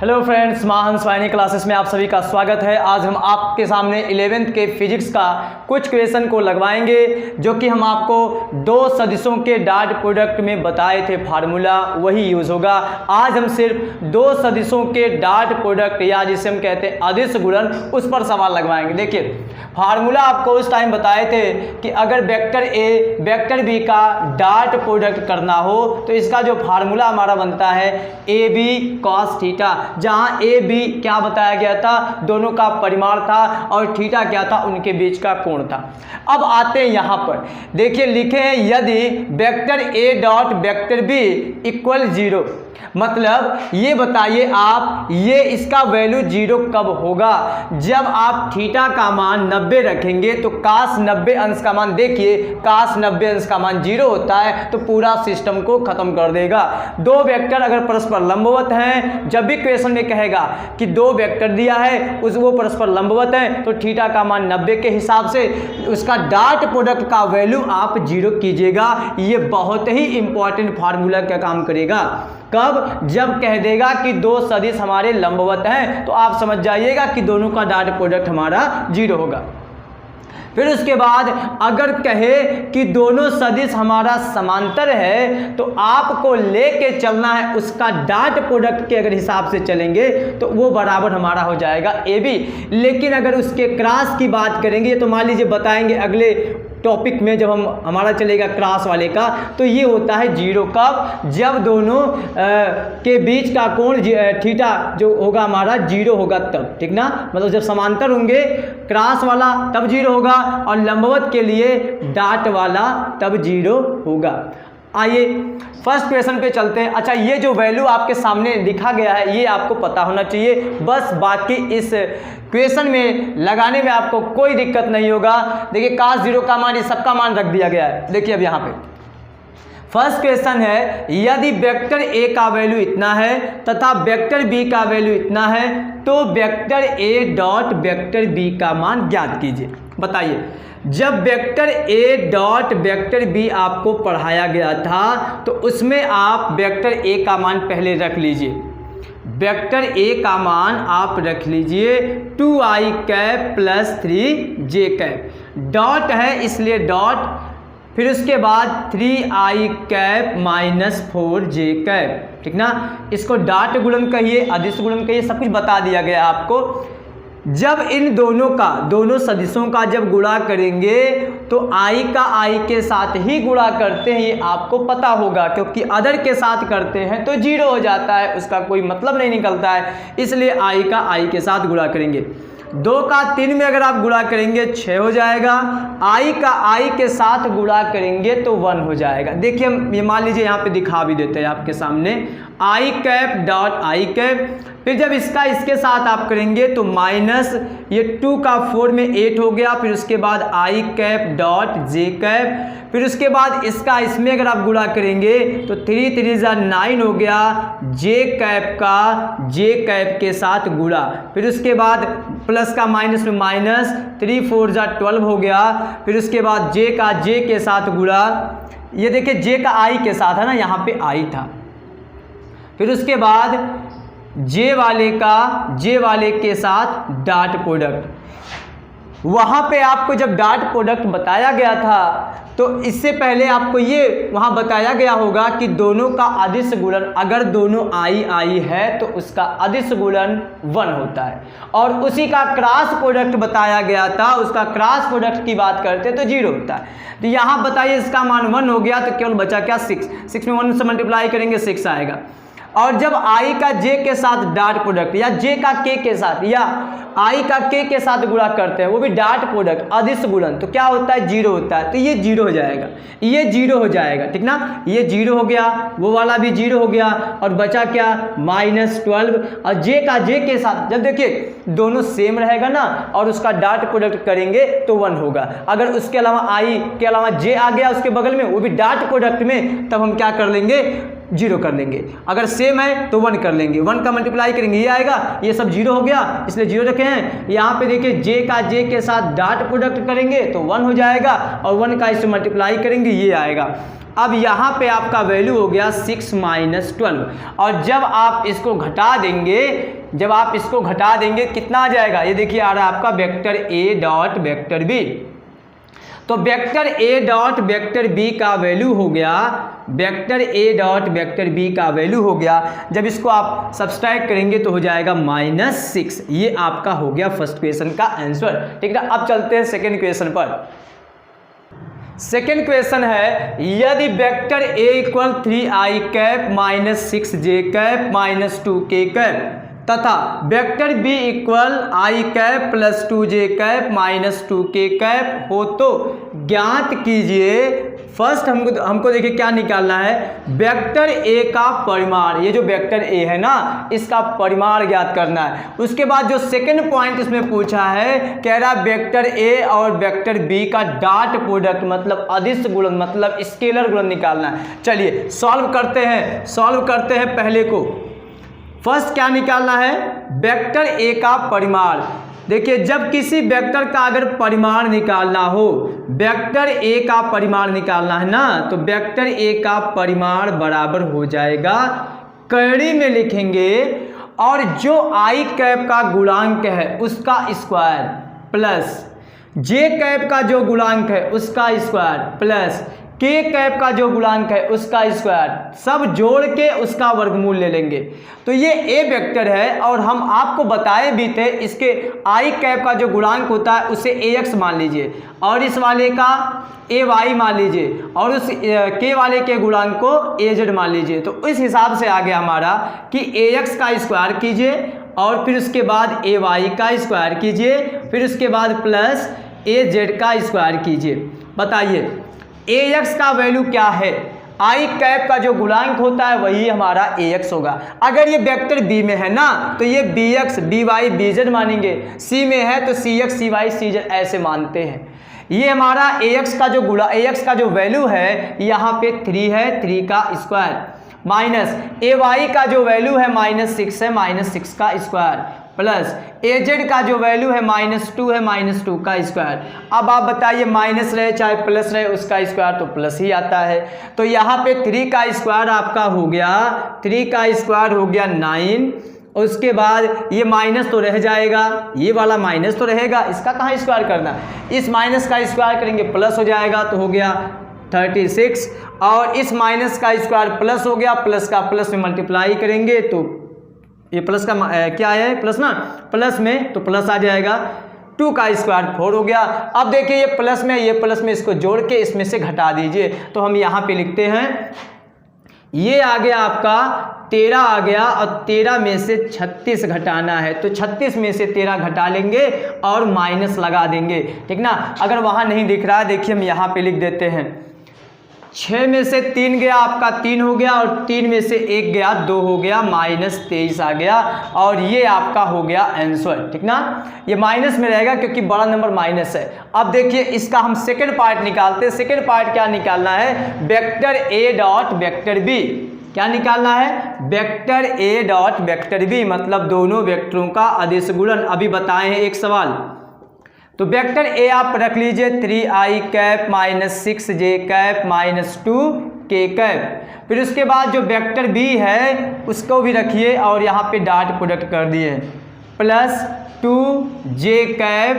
Hello friends, मां हंस वाहिनी क्लासेस में आप सभी का स्वागत है। आज हम आपके सामने 11th के फिजिक्स का कुछ क्वेश्चन को लगवाएंगे जो कि हम आपको दो सदिशों के डॉट प्रोडक्ट में बताए थे, फार्मूला वही यूज़ होगा। आज हम सिर्फ दो सदिशों के डॉट प्रोडक्ट या जिसे हम कहते हैं अदिश गुणन, उस पर सवाल लगवाएंगे। देखिए, फार्मूला आपको उस टाइम बताए थे कि अगर वेक्टर ए वेक्टर बी का डॉट प्रोडक्ट करना हो तो इसका जो फार्मूला हमारा बनता है ए बी कॉस थीटा, जहां ए बी क्या बताया गया था, दोनों का परिमाण था और थीटा क्या था, उनके बीच का कोण था। अब आते हैं यहां पर, देखिए लिखे हैं यदि vector A dot vector B equal 0, मतलब ये बताइए आप, ये इसका वैल्यू 0 कब होगा, जब आप थीटा का मान 90 रखेंगे तो काश 90 अंश का मान, देखिए काश 90 अंश का मान 0 होता है तो पूरा सिस्टम को खत्म कर देगा। दो वेक्टर अगर परस्पर लंबवत हैं, जब भी क्वेश्चन में कहेगा कि दो वेक्टर दिया है वो परस्पर लंबवत है तो थीटा का मान 90 के हिसाब से उसका डॉट प्रोडक्ट का वैल्यू आप 0 कीजिएगा। ये बहुत ही इंपॉर्टेंट फार्मूला का काम करेगा। कब? जब कह देगा कि दो सदिश हमारे लंबवत हैं तो आप समझ जाइएगा कि दोनों का डॉट प्रोडक्ट हमारा 0 होगा। फिर उसके बाद अगर कहे कि दोनों सदिश हमारा समांतर है तो आपको लेके चलना है उसका डॉट प्रोडक्ट के अगर हिसाब से चलेंगे तो वो बराबर हमारा हो जाएगा ए बी। लेकिन अगर उसके क्रॉस की बात करेंगे तो मान लीजिए बताएंगे अगले टॉपिक में जब हमारा चलेगा क्रॉस वाले का, तो ये होता है 0 कब, जब दोनों के बीच का कोण थीटा जो होगा हमारा 0 होगा तब, ठीक ना। मतलब जब समांतर होंगे क्रॉस वाला तब 0 होगा और लंबवत के लिए डॉट वाला तब 0 होगा। आइए फर्स्ट क्वेश्चन पे चलते हैं। अच्छा, ये जो वैल्यू आपके सामने लिखा गया है ये आपको पता होना चाहिए, बस बाकी इस क्वेश्चन में लगाने में आपको कोई दिक्कत नहीं होगा। देखिए काश 0 का मान, ये सबका मान रख दिया गया है। देखिए अब यहाँ पे फर्स्ट क्वेश्चन है, यदि वेक्टर ए का वैल्यू इतना है तथा वेक्टर बी का वैल्यू इतना है तो vector A dot vector B का मान ज्ञात कीजिए। बताइए, जब vector A dot vector B आपको पढ़ाया गया था तो उसमें आप वेक्टर ए का मान पहले रख लीजिए। वेक्टर ए का मान आप रख लीजिए 2i cap plus 3j cap, dot है इसलिए डॉट, फिर उसके बाद 3i cap minus 4j cap, ठीक ना। इसको डॉट गुणन कहिए, अदिश गुणन कहिए, सब कुछ बता दिया गया आपको। जब इन दोनों सदिशों का जब गुणा करेंगे तो i का i के साथ ही गुणा करते हैं, ये आपको पता होगा, क्योंकि अदर के साथ करते हैं तो 0 हो जाता है, उसका कोई मतलब नहीं निकलता है, इसलिए i का i के साथ गुणा करेंगे। 2 का 3 में अगर आप गुणा करेंगे 6 हो जाएगा, i का i के साथ गुणा करेंगे तो 1 हो जाएगा। देखिए हम ये मान लीजिए यहाँ पे दिखा भी देते हैं आपके सामने, i cap dot i cap, फिर जब इसका इसके साथ आप करेंगे तो माइनस ये 2 का 4 में 8 हो गया, फिर उसके बाद i cap dot j cap, फिर उसके बाद इसका इसमें अगर आप गुणा करेंगे तो 3 3 9 हो गया, j कैप का j कैप के साथ गुणा, फिर उसके बाद प्लस का माइनस में माइनस, 3 4 12 हो गया, फिर उसके बाद j का j के साथ गुणा, ये देखिए j का i के साथ है ना, यहाँ पे i था, फिर उसके बाद J वाले के साथ डॉट प्रोडक्ट। वहाँ पे आपको जब डॉट प्रोडक्ट बताया गया था तो इससे पहले आपको ये वहाँ बताया गया होगा कि दोनों का अदिश गुणन, अगर दोनों i है तो उसका अदिश गुणन 1 होता है, और उसी का क्रॉस प्रोडक्ट बताया गया था, उसका क्रॉस प्रोडक्ट की बात करते तो 0 होता है। तो यहाँ बताइए इसका मान 1 हो गया तो केवल बचा क्या 6 में 1 से मल्टीप्लाई करेंगे 6 आएगा। और जब i का j के साथ डॉट प्रोडक्ट या j का k के साथ या i का k के साथ गुणा करते हैं, वो भी डॉट प्रोडक्ट अदिश गुणन, तो क्या होता है 0 होता है, तो ये 0 हो जाएगा, ये 0 हो जाएगा, ठीक ना। ये 0 हो गया, वो वाला भी 0 हो गया, और बचा क्या -12, और j का j के साथ जब देखिए दोनों सेम रहेगा ना और उसका डॉट प्रोडक्ट करेंगे तो 1 होगा। अगर उसके अलावा i के अलावा j आ गया उसके बगल में, वो भी डॉट प्रोडक्ट में, तब हम क्या कर लेंगे 0 कर लेंगे। अगर सेम है तो 1 कर लेंगे, 1 का मल्टीप्लाई करेंगे ये आएगा, ये सब 0 हो गया इसलिए 0 रखे हैं। यहाँ पे देखिए j का j के साथ डॉट प्रोडक्ट करेंगे तो 1 हो जाएगा, और 1 का इससे मल्टीप्लाई करेंगे ये आएगा। अब यहाँ पे आपका वैल्यू हो गया 6 - 12 और जब आप इसको घटा देंगे कितना आ जाएगा, ये देखिए आ रहा है आपका vector a dot vector b। तो vector a dot vector b का वैल्यू हो गया, vector a dot vector b का वैल्यू हो गया, जब इसको आप सब्सट्रैक्ट करेंगे तो हो जाएगा -6। ये आपका हो गया फर्स्ट क्वेश्चन का आंसर। ठीक है, अब चलते हैं सेकेंड क्वेश्चन पर। सेकेंड क्वेश्चन है, यदि vector a equal 3i cap minus 6j cap minus 2k cap तथा vector b equal i cap plus 2j cap minus 2k cap हो तो ज्ञात कीजिए। फर्स्ट हमको देखिए क्या निकालना है, वेक्टर a का परिमाण, ये जो वेक्टर a है ना इसका परिमाण ज्ञात करना है। उसके बाद जो सेकंड पॉइंट इसमें पूछा है, कह रहा है वेक्टर a और वेक्टर b का डॉट प्रोडक्ट मतलब अदिश गुणन मतलब स्केलर गुणन निकालना है। चलिए सॉल्व करते हैं पहले को। फर्स्ट क्या निकालना है, वेक्टर a का परिमाण। देखिए जब किसी वेक्टर का अगर परिमाण निकालना हो, वेक्टर a का परिमाण निकालना है ना, तो वेक्टर a का परिमाण बराबर हो जाएगा, कड़ी में लिखेंगे और जो i कैप का गुणांक है उसका स्क्वायर प्लस j कैप का जो गुणांक है उसका स्क्वायर प्लस k कैप का जो गुणांक है उसका स्क्वायर, सब जोड़ के उसका वर्गमूल ले लेंगे। तो ये a वेक्टर है और हम आपको बताए भी थे, इसके i कैप का जो गुणांक होता है उसे ax मान लीजिए और इस वाले का ay मान लीजिए और उस k वाले के गुणांक को az मान लीजिए। तो इस हिसाब से आ गया हमारा कि ax का स्क्वायर कीजिए और फिर उसके बाद ay का स्क्वायर कीजिए, फिर उसके बाद प्लस az का स्क्वायर कीजिए। बताइए ax का वैल्यू क्या है, i कैप का जो गुणांक होता है वही हमारा ax होगा। अगर ये वेक्टर b में है ना तो ये bx by bz मानेंगे, c में है तो cx cy cz ऐसे मानते हैं। ये हमारा ax का जो वैल्यू है यहाँ पे 3 है, 3 का स्क्वायर माइनस ay का जो वैल्यू है -6 है, -6 का स्क्वायर प्लस az का जो वैल्यू है -2 है, -2 का स्क्वायर। अब आप बताइए माइनस रहे चाहे प्लस रहे उसका स्क्वायर तो प्लस ही आता है। तो यहाँ पे 3 का स्क्वायर आपका हो गया, 3 का स्क्वायर हो गया 9। उसके बाद ये माइनस तो रह जाएगा, ये वाला माइनस तो रहेगा, इसका कहाँ स्क्वायर करना, इस माइनस का स्क्वायर करेंगे प्लस हो जाएगा तो हो गया 36 और इस माइनस का स्क्वायर प्लस हो गया, प्लस का प्लस में मल्टीप्लाई करेंगे तो ये प्लस का क्या है प्लस ना, प्लस में तो प्लस आ जाएगा, 2 का स्क्वायर 4 हो गया। अब देखिए ये प्लस में इसको जोड़ के इसमें से घटा दीजिए। तो हम यहाँ पे लिखते हैं ये आ गया आपका 13 आ गया और 13 में से 36 घटाना है तो 36 में से 13 घटा लेंगे और माइनस लगा देंगे। ठीक ना, अगर वहाँ नहीं दिख रहा है देखिए हम यहाँ पे लिख देते हैं 6 में से 3 गया आपका 3 हो गया और 3 में से 1 गया 2 हो गया, -23 आ गया और ये आपका हो गया आंसर। ठीक ना, ये माइनस में रहेगा क्योंकि बड़ा नंबर माइनस है। अब देखिए इसका हम सेकंड पार्ट निकालते हैं। सेकंड पार्ट क्या निकालना है, vector a dot vector b। क्या निकालना है, vector a dot vector b मतलब दोनों वेक्टरों का अदिश गुणन। अभी बताए हैं एक सवाल, तो वेक्टर a आप रख लीजिए 3i cap -6j cap -2k cap. फिर उसके बाद जो वेक्टर b है उसको भी रखिए और यहाँ पे डॉट प्रोडक्ट कर दिए plus 2j cap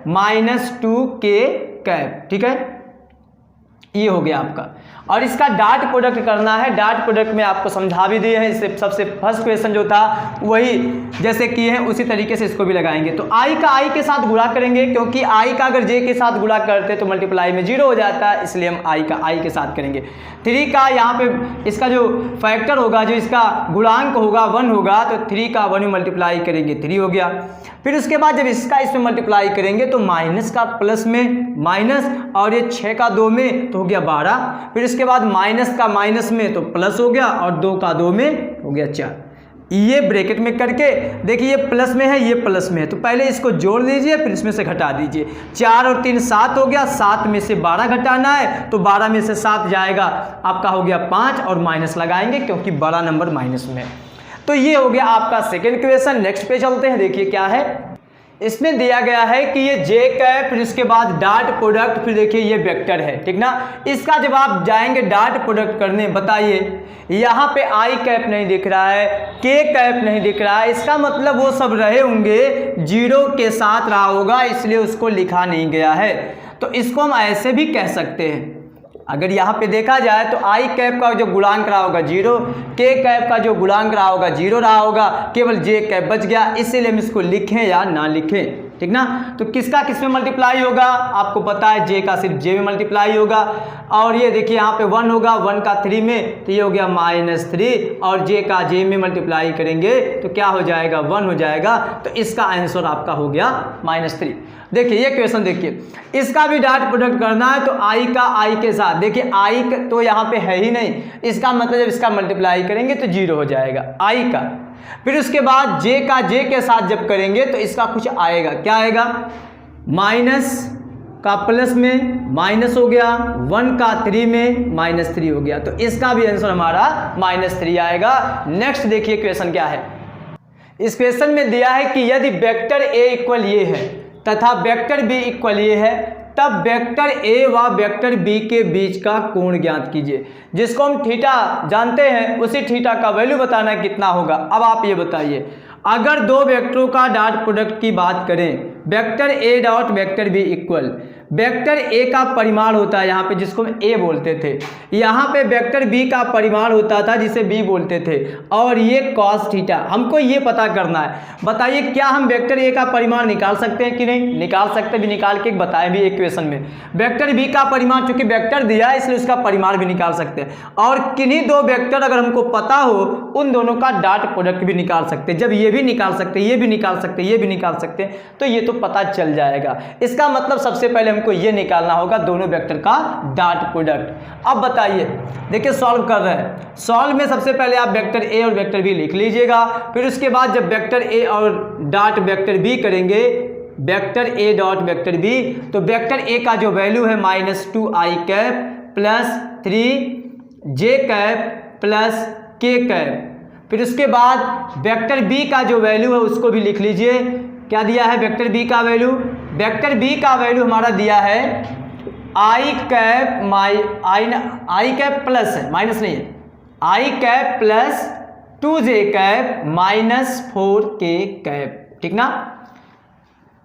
-2k cap. ठीक है, ये हो गया आपका और इसका डॉट प्रोडक्ट करना है। डॉट प्रोडक्ट में आपको समझा भी दिए हैं, इससे सबसे फर्स्ट क्वेश्चन जो था वही जैसे किए हैं उसी तरीके से इसको भी लगाएंगे। तो i का i के साथ गुणा करेंगे क्योंकि i का अगर j के साथ गुणा करते तो मल्टीप्लाई में 0 हो जाता है, इसलिए हम i का i के साथ करेंगे। 3 का यहाँ पे इसका जो फैक्टर होगा, जो इसका गुणांक होगा 1 होगा तो 3 का 1 में मल्टीप्लाई करेंगे 3 हो गया। फिर उसके बाद जब इसका इसमें मल्टीप्लाई करेंगे तो माइनस का प्लस में माइनस और ये 6 का 2 में तो हो गया 12। फिर इसके बाद माइनस का माइनस में तो प्लस हो गया और 2 का 2 में हो गया 4। ये ब्रैकेट में करके देखिए ये प्लस में है ये प्लस में है तो पहले इसको जोड़ लीजिए फिर इसमें से घटा दीजिए। 4 और 3 7 हो गया, 7 में से 12 घटाना है तो 12 में से 7 जाएगा आपका हो गया 5 और माइनस लगाएंगे क्योंकि बड़ा नंबर माइनस में है। तो ये हो गया आपका सेकेंड क्वेश्चन। नेक्स्ट पे चलते हैं, देखिए क्या है। इसमें दिया गया है कि ये जे कैप, फिर उसके बाद डॉट प्रोडक्ट, फिर देखिए ये वेक्टर है, ठीक ना। इसका जब आप जाएंगे डॉट प्रोडक्ट करने, बताइए यहाँ पे आई कैप नहीं दिख रहा है, के कैप नहीं दिख रहा है, इसका मतलब वो सब रहे होंगे, जीरो के साथ रहा होगा, इसलिए उसको लिखा नहीं गया है। तो इसको हम ऐसे भी कह सकते हैं, अगर यहाँ पे देखा जाए तो आई कैप का जो गुणांक रहा होगा जीरो, के कैप का जो गुणांक रहा होगा जीरो रहा होगा, केवल जे कैप बच गया, इसीलिए हम इसको लिखें या ना लिखें, ठीक ना। तो किसका किस में मल्टीप्लाई होगा, आपको पता है जे का सिर्फ जे में मल्टीप्लाई होगा, और ये देखिए यहाँ पे 1 होगा, 1 का 3 में, तो ये हो गया -3, और जे का जे में मल्टीप्लाई करेंगे तो क्या हो जाएगा, 1 हो जाएगा। तो इसका आंसर आपका हो गया -3। देखिए ये क्वेश्चन देखिए, इसका भी डॉट प्रोडक्ट करना है तो आई का आई के साथ, देखिए आई तो यहाँ पे है ही नहीं, इसका मतलब जब इसका मल्टीप्लाई करेंगे तो जीरो हो जाएगा आई का। फिर उसके बाद जे का जे के साथ जब करेंगे तो इसका कुछ आएगा, क्या आएगा, माइनस का प्लस में माइनस हो गया, 1 का 3 में -3 हो गया, तो इसका भी आंसर हमारा -3 आएगा। नेक्स्ट देखिए क्वेश्चन क्या है, इस क्वेश्चन में दिया है कि यदि वेक्टर ए इक्वल ये है तथा वेक्टर बी इक्वल ये है, तब वेक्टर ए व वेक्टर बी के बीच का कोण ज्ञात कीजिए। जिसको हम थीटा जानते हैं उसी थीटा का वैल्यू बताना कितना होगा। अब आप ये बताइए, अगर दो वेक्टरों का डॉट प्रोडक्ट की बात करें, vector A dot vector B equal, vector A का परिमाण होता है यहाँ पे जिसको हम ए बोलते थे, यहाँ पे वेक्टर बी का परिमाण होता था जिसे बी बोलते थे, और ये कॉस थीटा, हमको ये पता करना है। बताइए क्या हम वेक्टर ए का परिमाण निकाल सकते हैं कि नहीं, निकाल सकते, भी निकाल के बताए भी एक क्वेश्चन में। वेक्टर बी का परिमाण चूंकि वेक्टर दिया है इसलिए उसका परिमाण भी निकाल सकते हैं, और किन्हीं दो वेक्टर अगर हमको पता हो उन दोनों का डॉट प्रोडक्ट भी निकाल सकते हैं। जब ये भी निकाल सकते, ये भी निकाल सकते, ये भी निकाल सकते हैं, तो ये तो पता चल जाएगा। इसका मतलब सबसे पहले को ये निकालना होगा दोनों वेक्टर का डॉट प्रोडक्ट। अब बताइए, देखिए सॉल्व कर रहे हैं, सॉल्व में सबसे पहले आप वेक्टर ए और वेक्टर बी लिख लीजिएगा, फिर उसके बाद जब वेक्टर ए और डॉट वेक्टर बी करेंगे, vector A dot vector B, तो वेक्टर ए का जो वैल्यू है -2i cap plus 3j cap plus k cap, फिर उसके बाद वेक्टर बी का जो वैल्यू है उसको भी लिख लीजिए। क्या दिया है वेक्टर बी का वैल्यू, वेक्टर बी का वैल्यू हमारा दिया है I cap I cap plus है, माइनस नहीं है, I cap plus 2j cap -4k cap, ठीक ना।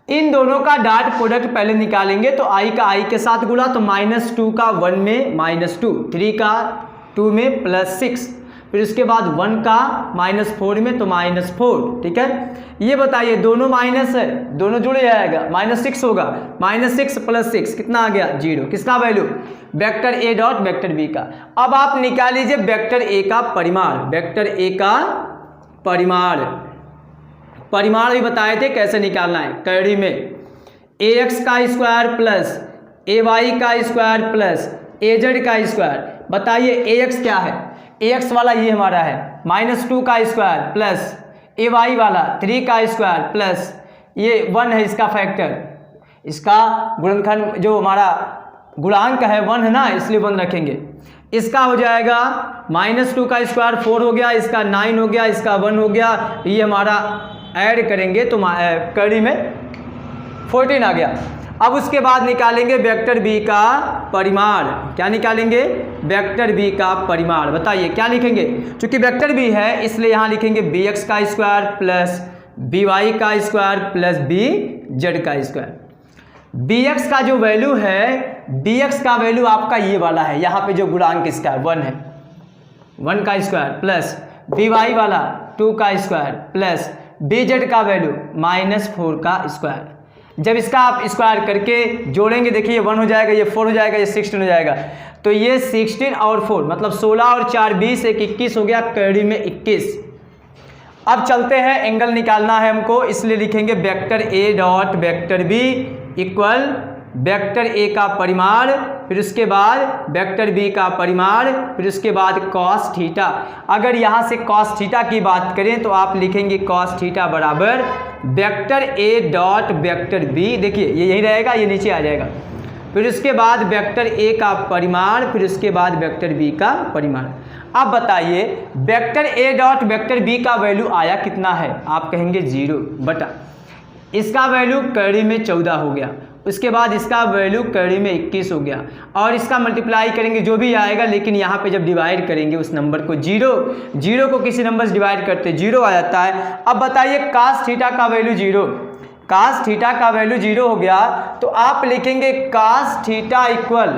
इन दोनों का डॉट प्रोडक्ट पहले निकालेंगे तो आई का आई के साथ गुणा तो -2 का 1 में -2, 3 का 2 में +6, फिर उसके बाद 1 का -4 में तो -4, ठीक है। ये बताइए दोनों माइनस है, दोनों जुड़ जाएगा, -6 होगा, -6 + 6 कितना आ गया 0, किसका value, vector A dot vector B का। अब आप निकाल लीजिए वेक्टर ए का परिमाण, वेक्टर ए का परिमाण भी बताए थे कैसे निकालना है, कड़ी में ax का स्क्वायर प्लस ay का स्क्वायर प्लस az का स्क्वायर। बताइए ax क्या है, ax वाला ये हमारा है -2 का स्क्वायर प्लस ay वाला 3 का स्क्वायर प्लस ये 1 है इसका फैक्टर, इसका गुणनखंड जो हमारा गुणांक है 1 है ना, इसलिए 1 रखेंगे। इसका हो जाएगा -2 का स्क्वायर 4 हो गया, इसका 9 हो गया, इसका 1 हो गया, ये हमारा ऐड करेंगे तो कड़ी में 14 आ गया। अब उसके बाद निकालेंगे वेक्टर बी का परिमाण, क्या निकालेंगे, वेक्टर बी का परिमाण। बताइए क्या लिखेंगे, चूंकि वेक्टर बी है इसलिए यहाँ लिखेंगे bx का स्क्वायर प्लस by का स्क्वायर प्लस bz का स्क्वायर। bx का जो वैल्यू है, bx का वैल्यू आपका ये वाला है, यहाँ पे जो गुणांक इसका 1 है, 1 का स्क्वायर प्लस by वाला 2 का स्क्वायर प्लस bz का वैल्यू -4 का स्क्वायर। जब इसका आप स्क्वायर करके जोड़ेंगे, देखिए 1 हो जाएगा, ये 4 हो जाएगा, ये 16 हो जाएगा, तो ये 16 और 4 मतलब 16 और 4 20, 21 हो गया, कड़ी में 21। अब चलते हैं, एंगल निकालना है हमको, इसलिए लिखेंगे vector A dot vector B equal vector A का परिमाण, फिर उसके बाद वेक्टर बी का परिमाण, फिर उसके बाद कॉस थीटा। अगर यहाँ से कॉस थीटा की बात करें तो आप लिखेंगे कॉस थीटा बराबर vector A dot vector B, देखिए ये यही रहेगा, ये नीचे आ जाएगा, फिर उसके बाद वेक्टर ए का परिमाण, फिर उसके बाद वेक्टर बी का परिमाण। अब बताइए vector A dot vector B का वैल्यू आया कितना है, आप कहेंगे 0 बटा इसका वैल्यू कैरी में 14 हो गया, उसके बाद इसका वैल्यू कैरी में 21 हो गया, और इसका मल्टीप्लाई करेंगे जो भी आएगा, लेकिन यहाँ पे जब डिवाइड करेंगे उस नंबर को, जीरो को किसी नंबर से डिवाइड करते 0 आ जाता है। अब बताइए कास थीटा का वैल्यू 0, कास थीटा का वैल्यू 0 हो गया, तो आप लिखेंगे कास थीटा इक्वल,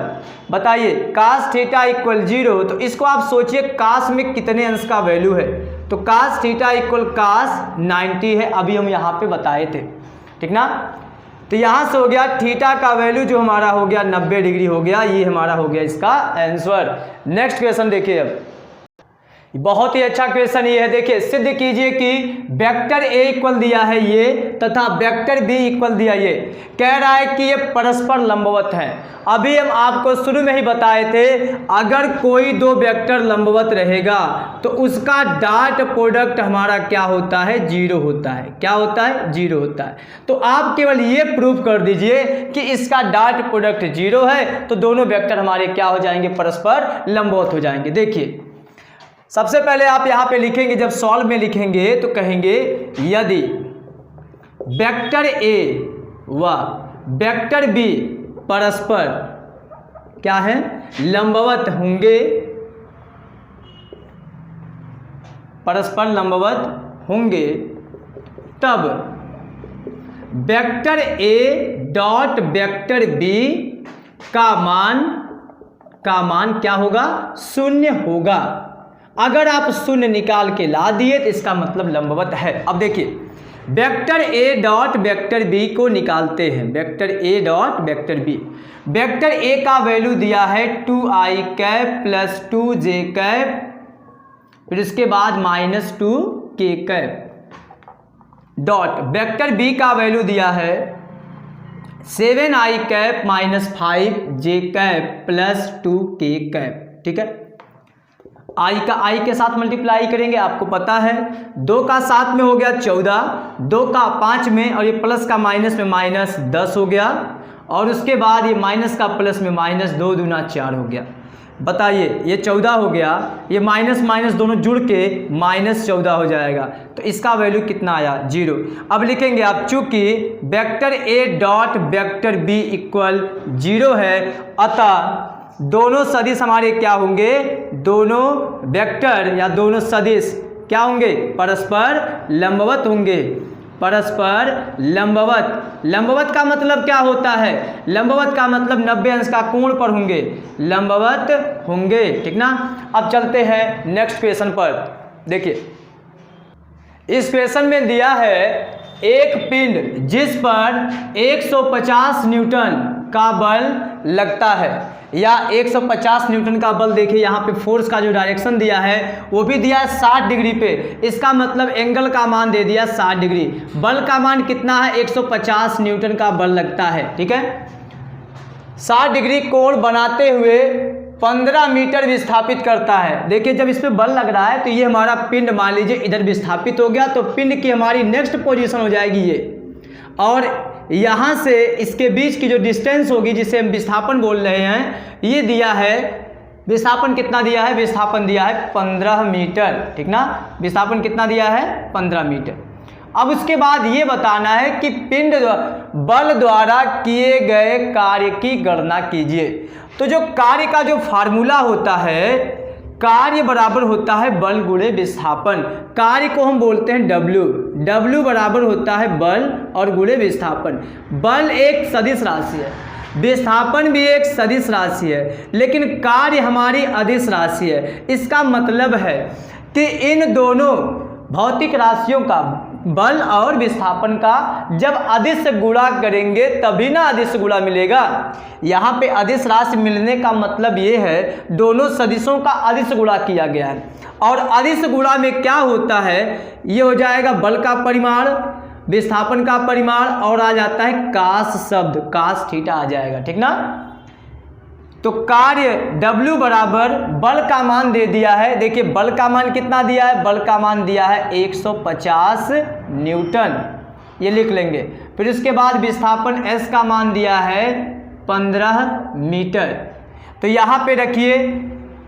बताइए कास थीटा इक्वल 0, तो इसको आप सोचिए कास में कितने अंश का वैल्यू है, तो कास थीटा इक्वल कास 90 है, अभी हम यहाँ पे बताए थे, ठीक ना। तो यहाँ से हो गया थीटा का वैल्यू जो हमारा हो गया 90 डिग्री हो गया, ये हमारा हो गया इसका आंसर। नेक्स्ट क्वेश्चन देखिए, अब बहुत ही अच्छा क्वेश्चन ये है, देखिए सिद्ध कीजिए कि वेक्टर ए इक्वल दिया है ये तथा वेक्टर बी इक्वल दिया ये, कह रहा है कि ये परस्पर लंबवत हैं। अभी हम आपको शुरू में ही बताए थे, अगर कोई दो वेक्टर लंबवत रहेगा तो उसका डॉट प्रोडक्ट हमारा क्या होता है, 0 होता है। क्या होता है, 0 होता है। तो आप केवल ये प्रूफ कर दीजिए कि इसका डॉट प्रोडक्ट 0 है, तो दोनों वेक्टर हमारे क्या हो जाएंगे, परस्पर लंबवत हो जाएंगे। देखिए सबसे पहले आप यहाँ पे लिखेंगे, जब सॉल्व में लिखेंगे तो कहेंगे यदि वेक्टर ए व वेक्टर बी परस्पर क्या है, लंबवत होंगे, परस्पर लंबवत होंगे, तब vector A dot vector B का मान क्या होगा, 0 होगा। अगर आप 0 निकाल के ला दिए तो इसका मतलब लंबवत है। अब देखिए vector A dot vector B को निकालते हैं, vector A dot vector B. Vector A का वैल्यू दिया है 2i cap plus 2j cap, फिर उसके बाद minus 2k cap, dot vector B का वैल्यू दिया है 7i cap minus 5j cap plus 2k cap. ठीक है, आई का आई के साथ मल्टीप्लाई करेंगे, आपको पता है 2 का 7 में हो गया 14, 2 का 5 में, और ये प्लस का माइनस में माइनस 10 हो गया, और उसके बाद ये माइनस का प्लस में माइनस 2 दूना 4 हो गया। बताइए ये 14 हो गया, ये माइनस माइनस दोनों जुड़ के माइनस 14 हो जाएगा, तो इसका वैल्यू कितना आया, 0। अब लिखेंगे आप, चूंकि vector A dot vector B equal 0 है, अतः दोनों सदिश हमारे क्या होंगे, दोनों वेक्टर या दोनों सदिश क्या होंगे, परस्पर लंबवत होंगे, परस्पर लंबवत। लंबवत का मतलब क्या होता है, लंबवत का मतलब 90 अंश का कोण पर होंगे, लंबवत होंगे। ठीक ना। अब चलते हैं नेक्स्ट क्वेश्चन पर। देखिए इस क्वेश्चन में दिया है एक पिंड जिस पर 150 न्यूटन का बल लगता है, या 150 न्यूटन का बल। देखिए यहाँ पे फोर्स का जो डायरेक्शन दिया है वो भी दिया है 60 डिग्री पे, इसका मतलब एंगल का मान दे दिया 60 डिग्री। बल का मान कितना है, 150 न्यूटन का बल लगता है। ठीक है, 60 डिग्री कोण बनाते हुए 15 मीटर विस्थापित करता है। देखिए जब इस पर बल लग रहा है तो ये हमारा पिंड मान लीजिए इधर विस्थापित हो गया, तो पिंड की हमारी नेक्स्ट पोजीशन हो जाएगी ये, और यहाँ से इसके बीच की जो डिस्टेंस होगी जिसे हम विस्थापन बोल रहे हैं, ये दिया है, विस्थापन कितना दिया है, विस्थापन दिया है 15 मीटर। ठीक ना, विस्थापन कितना दिया है, 15 मीटर। अब उसके बाद ये बताना है कि पिंड बल द्वारा किए गए कार्य की गणना कीजिए। तो जो कार्य का जो फार्मूला होता है, कार्य बराबर होता है बल गुणे विस्थापन। कार्य को हम बोलते हैं W, W बराबर होता है बल और गुणे विस्थापन। बल एक सदिश राशि है, विस्थापन भी एक सदिश राशि है, लेकिन कार्य हमारी अदिश राशि है। इसका मतलब है कि इन दोनों भौतिक राशियों का, बल और विस्थापन का जब अदिश से गुणा करेंगे तभी ना अदिश गुणा मिलेगा। यहाँ पे अदिश राशि मिलने का मतलब ये है दोनों सदिशों का अदिश गुणा किया गया है, और अदिश गुणा में क्या होता है, ये हो जाएगा बल का परिमाण, विस्थापन का परिमाण, और आ जाता है कास शब्द, कास थीटा आ जाएगा। ठीक ना। तो कार्य W बराबर बल का मान दे दिया है। देखिए बल का मान कितना दिया है, बल का मान दिया है 150 न्यूटन, ये लिख लेंगे। फिर उसके बाद विस्थापन S का मान दिया है 15 मीटर। तो यहाँ पे रखिए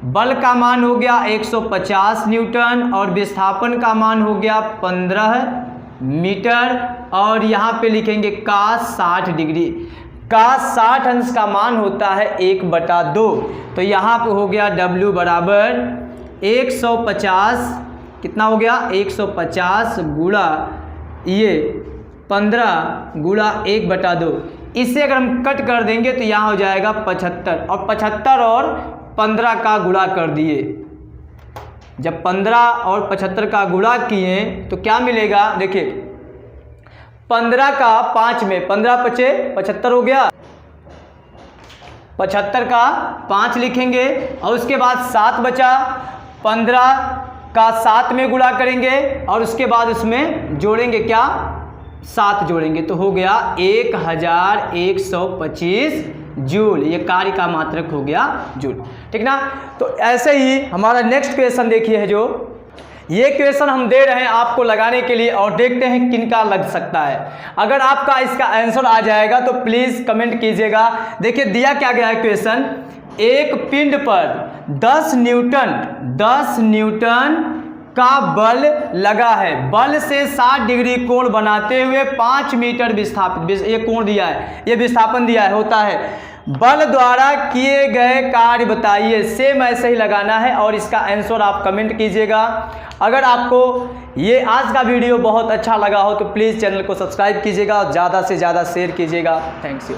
बल का मान हो गया 150 न्यूटन और विस्थापन का मान हो गया 15 मीटर, और यहाँ पे लिखेंगे cos 60 डिग्री। cos 60 अंश का मान होता है 1/2। तो यहाँ पे हो गया W बराबर 150, कितना हो गया 150 गुणा ये 15 गुणा 1/2। इसे अगर हम कट कर देंगे तो यहाँ हो जाएगा 75, और 75 और 15 का गुणा कर दिए। जब 15 और 75 का गुणा किए तो क्या मिलेगा, देखिए 15 का 5 में 15 × 5 = 75 हो गया। 75 का 5 लिखेंगे और उसके बाद 7 बचा, 15 का 7 में गुणा करेंगे और उसके बाद उसमें जोड़ेंगे क्या, 7 जोड़ेंगे तो हो गया 1125 जूल। ये कार्य का मात्रक हो गया जूल, ठीक ना। तो ऐसे ही हमारा नेक्स्ट क्वेश्चन देखिए है, जो ये क्वेश्चन हम दे रहे हैं आपको लगाने के लिए और देखते हैं किनका लग सकता है। अगर आपका इसका आंसर आ जाएगा तो प्लीज़ कमेंट कीजिएगा। देखिए दिया क्या गया है क्वेश्चन, एक पिंड पर 10 न्यूटन का बल लगा है, बल से 60 डिग्री कोण बनाते हुए 5 मीटर विस्थापित, ये कोण दिया है, ये विस्थापन दिया है, होता है। बल द्वारा किए गए कार्य बताइए। सेम ऐसे ही लगाना है और इसका आंसर आप कमेंट कीजिएगा। अगर आपको ये आज का वीडियो बहुत अच्छा लगा हो तो प्लीज़ चैनल को सब्सक्राइब कीजिएगा और ज़्यादा से ज़्यादा शेयर कीजिएगा। Thanks you.